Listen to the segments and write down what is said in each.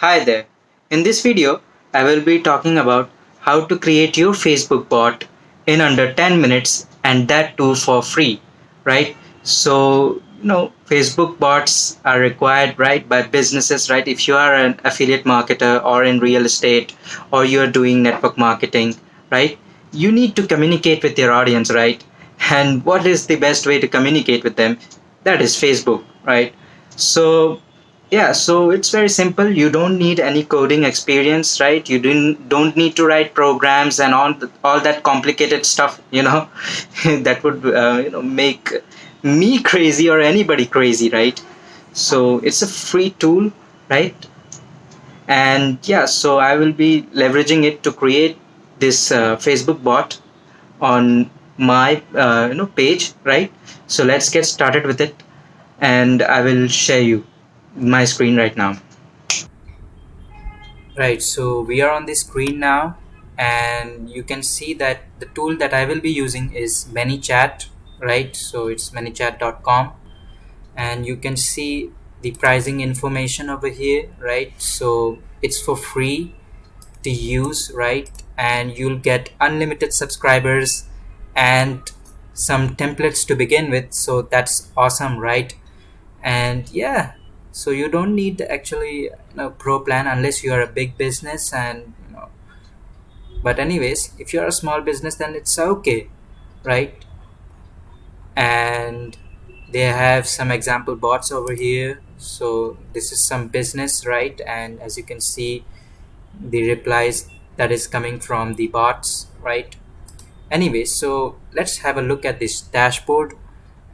Hi there. In this video, I will be talking about how to create your Facebook bot in under 10 minutes and that too for free, right? Facebook bots are required, right, by businesses, right? If you are an affiliate marketer or in real estate or you're doing network marketing, right? You need to communicate with your audience, right? And what is the best way to communicate with them? That is Facebook, right? So yeah, so it's very simple. You don't need any coding experience, right? You don't need to write programs and all that complicated stuff, that would make me crazy or anybody crazy, right? So it's a free tool, right? And yeah, so I will be leveraging it to create this Facebook bot on my page, right? So let's get started with it, and I will share you my screen right now. Right, so we are on the screen now, and you can see that the tool that I will be using is ManyChat, right? So it's manychat.com, and you can see the pricing information over here, right? So it's for free to use, right? And you'll get unlimited subscribers and some templates to begin with, so that's awesome, right? And yeah, so you don't need actually pro plan unless you are a big business, and but anyways, if you're a small business, then it's okay, right? And they have some example bots over here. So this is some business, right? And as you can see, the replies that is coming from the bots, right? Anyway, so let's have a look at this dashboard.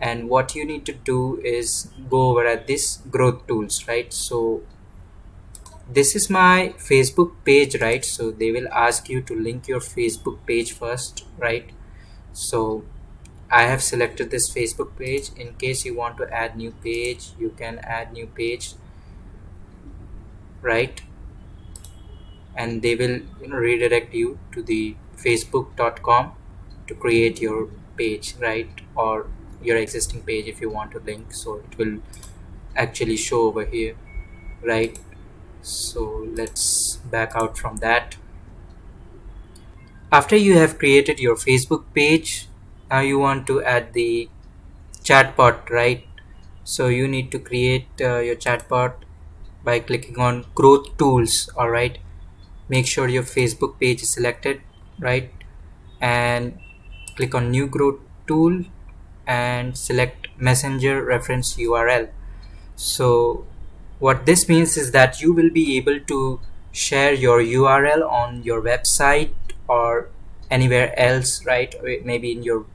And what you need to do is go over at this growth tools, right? So this is my Facebook page, right? So they will ask you to link your Facebook page first, right? So I have selected this Facebook page. In case you want to add new page, you can add new page, right? And they will redirect you to the facebook.com to create your page, right? Or your existing page if you want to link, so it will actually show over here, right? So let's back out from that. After you have created your Facebook page, now you want to add the chatbot, right? So you need to create your chatbot by clicking on growth tools. All right, make sure your Facebook page is selected, right? And click on new growth tool and select messenger reference URL. So what this means is that you will be able to share your URL on your website or anywhere else, right? Or maybe in your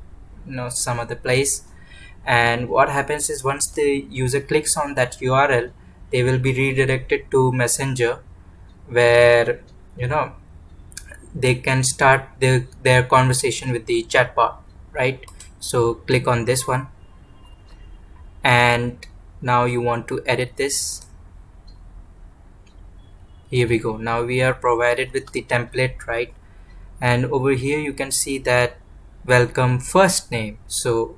some other place. And what happens is once the user clicks on that URL, they will be redirected to Messenger, where you know they can start their conversation with the chatbot, right? So click on this one, and now you want to edit this. Here we go. Now we are provided with the template, right? And over here you can see that welcome first name. So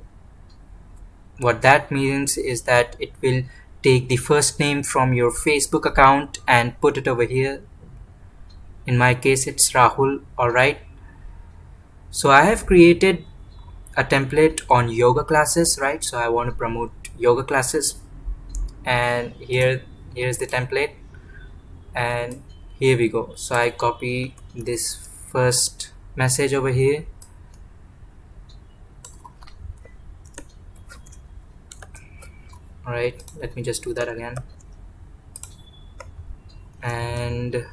what that means is that it will take the first name from your Facebook account and put it over here. In my case it's Rahul. All right, so I have created a template on yoga classes, right? So I want to promote yoga classes, and here's the template, and here we go. So I copy this first message over here. All right, let me just do that again, and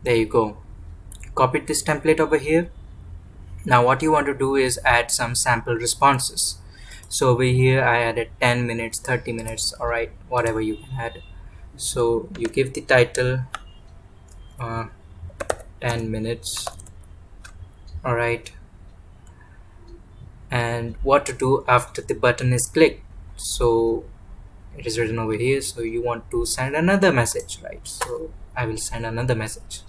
there you go. Copied this template over here. Now what you want to do is add some sample responses. So over here I added 10 minutes, 30 minutes, all right, whatever you can add. So you give the title uh, 10 minutes, all right, and what to do after the button is clicked. So it is written over here. So you want to send another message, right? So I will send another message.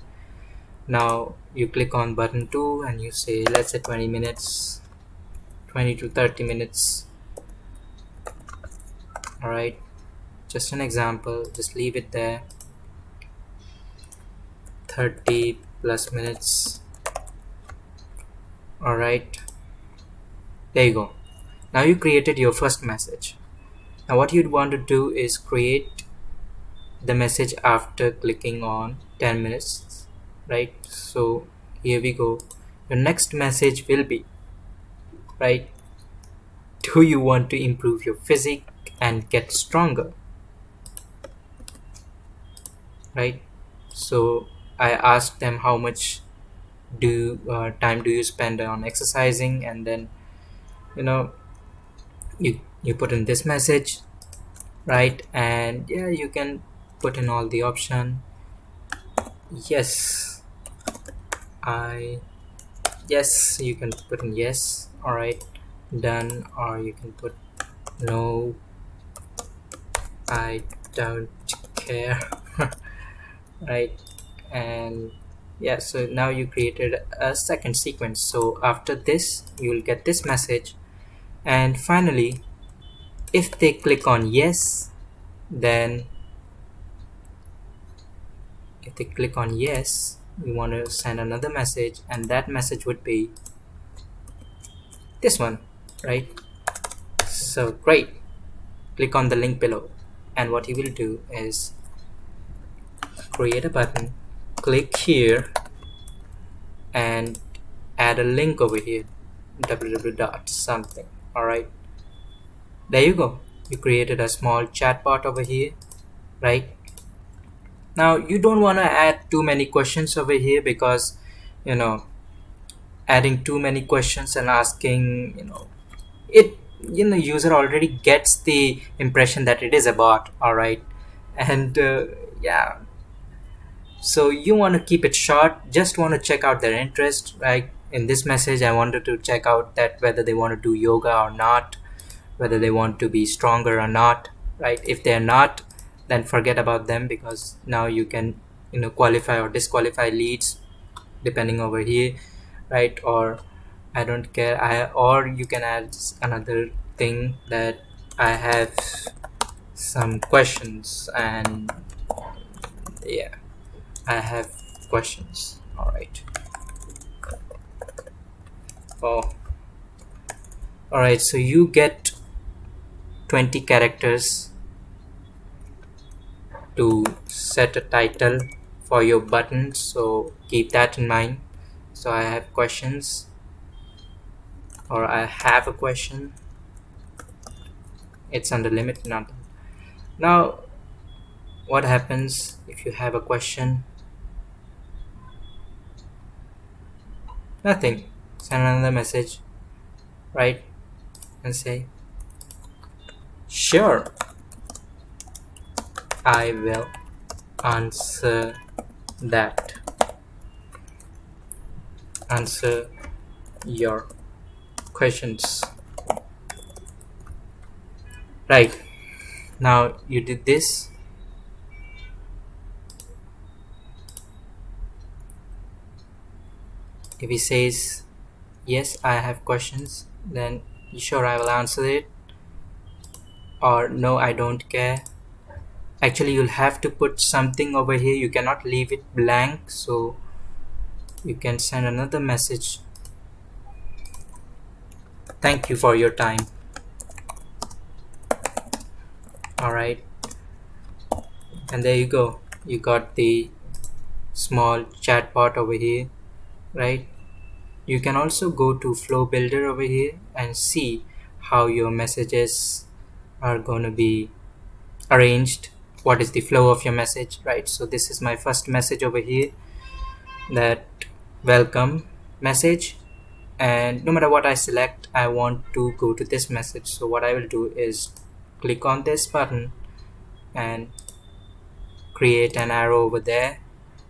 Now you click on button 2 and you say, let's say 20 minutes, 20 to 30 minutes, all right. just an example, just leave it there. 30 plus minutes. All right, there you go. Now you created your first message. Now what you'd want to do is create the message after clicking on 10 minutes, right? So here we go. Your next message will be, right, do you want to improve your physique and get stronger, right? So I asked them how much time do you spend on exercising, and then you know you put in this message, right? And yeah, you can put in all the option. Yes, I yes, you can put in yes. All right, done. Or you can put no, I don't care. Right? And yeah, so now you created a second sequence. So after this you will get this message, and finally if they click on yes, then if they click on yes, you want to send another message, and that message would be this one, right? So great, click on the link below, and what you will do is create a button, click here, and add a link over here, www dot something. All right, there you go. You created a small chatbot over here, right? Now you don't want to add too many questions over here, because you know adding too many questions and asking, it, user already gets the impression that it is a bot. All right, and yeah, so you want to keep it short, just want to check out their interest. Right, in this message I wanted to check out that whether they want to do yoga or not, whether they want to be stronger or not, right? If they're not, then forget about them, because now you can qualify or disqualify leads depending over here, right? Or I don't care, I or you can add another thing that I have some questions, and yeah, I have questions. All right. Oh, all right, so you get 20 characters to set a title for your button, so keep that in mind. So I have questions, or I have a question. It's under limit, not now. What happens if you have a question? Nothing. Send another message, right? And say, sure, I will answer that. Answer your questions. Right. Now you did this. If he says, yes, I have questions, then sure, I will answer it. Or no, I don't care. Actually, you'll have to put something over here. You cannot leave it blank. So you can send another message. Thank you for your time. All right. And there you go. You got the small chatbot over here, right? You can also go to Flow Builder over here and see how your messages are going to be arranged. What is the flow of your message, right? So this is my first message over here, that welcome message, and no matter what I select, I want to go to this message. So what I will do is click on this button and create an arrow over there,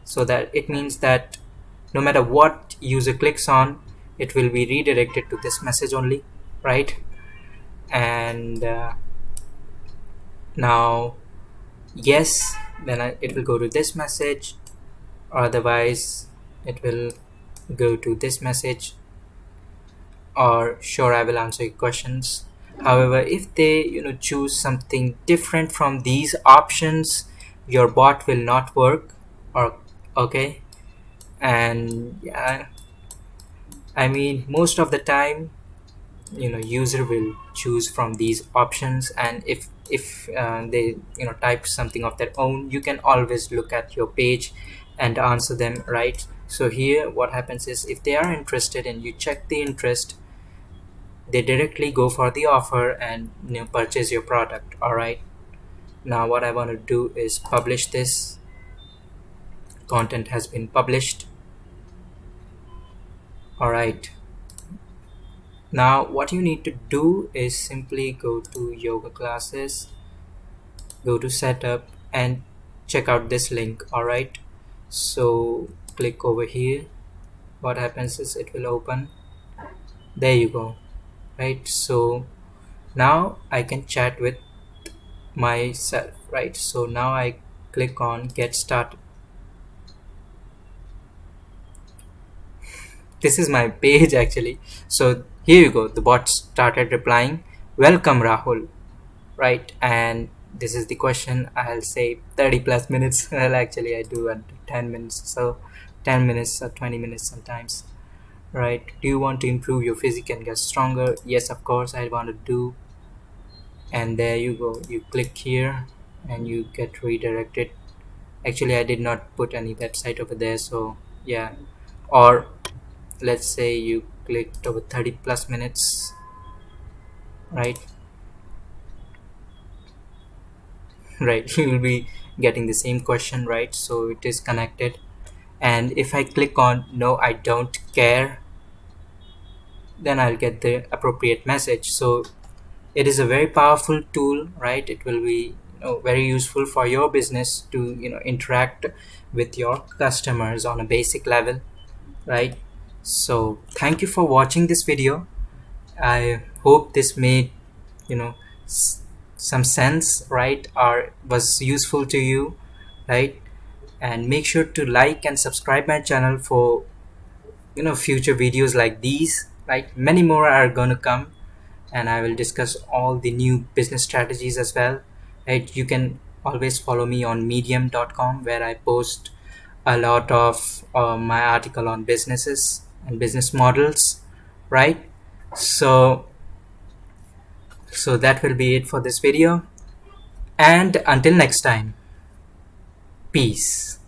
so that it means that no matter what user clicks on, it will be redirected to this message only, right? And now yes, then it will go to this message, otherwise it will go to this message, or sure, I will answer your questions. However, if they choose something different from these options, your bot will not work. Or okay. And yeah, I mean, most of the time, user will choose from these options, and if they type something of their own, you can always look at your page and answer them, right? So here what happens is, if they are interested and you check the interest, they directly go for the offer and purchase your product. All right, now what I want to do is publish this. Content has been published. All right, now what you need to do is simply go to yoga classes, go to setup, and check out this link. All right, so click over here. What happens is it will open. There you go. Right, so now I can chat with myself, right? So now I click on get started. This is my page actually. So here you go, the bot started replying, welcome Rahul, right? And this is the question. I'll say 30 plus minutes. Well, actually I do under 10 minutes, so 10 minutes or 20 minutes sometimes, right? Do you want to improve your physique and get stronger? Yes, of course I want to do. And there you go, you click here and you get redirected. Actually I did not put any website over there, so yeah. Or let's say you clicked over 30 plus minutes, right? Right, you will be getting the same question, right? So it is connected. And if I click on no I don't care, then I'll get the appropriate message. So it is a very powerful tool, right? It will be very useful for your business to interact with your customers on a basic level, right? So thank you for watching this video. I hope this made you know s- some sense, right? Or was useful to you, right? And make sure to like and subscribe my channel for future videos like these, right? Many more are going to come, and I will discuss all the new business strategies as well, right? You can always follow me on medium.com, where I post a lot of my article on businesses and business models, right? So that will be it for this video, and until next time, peace.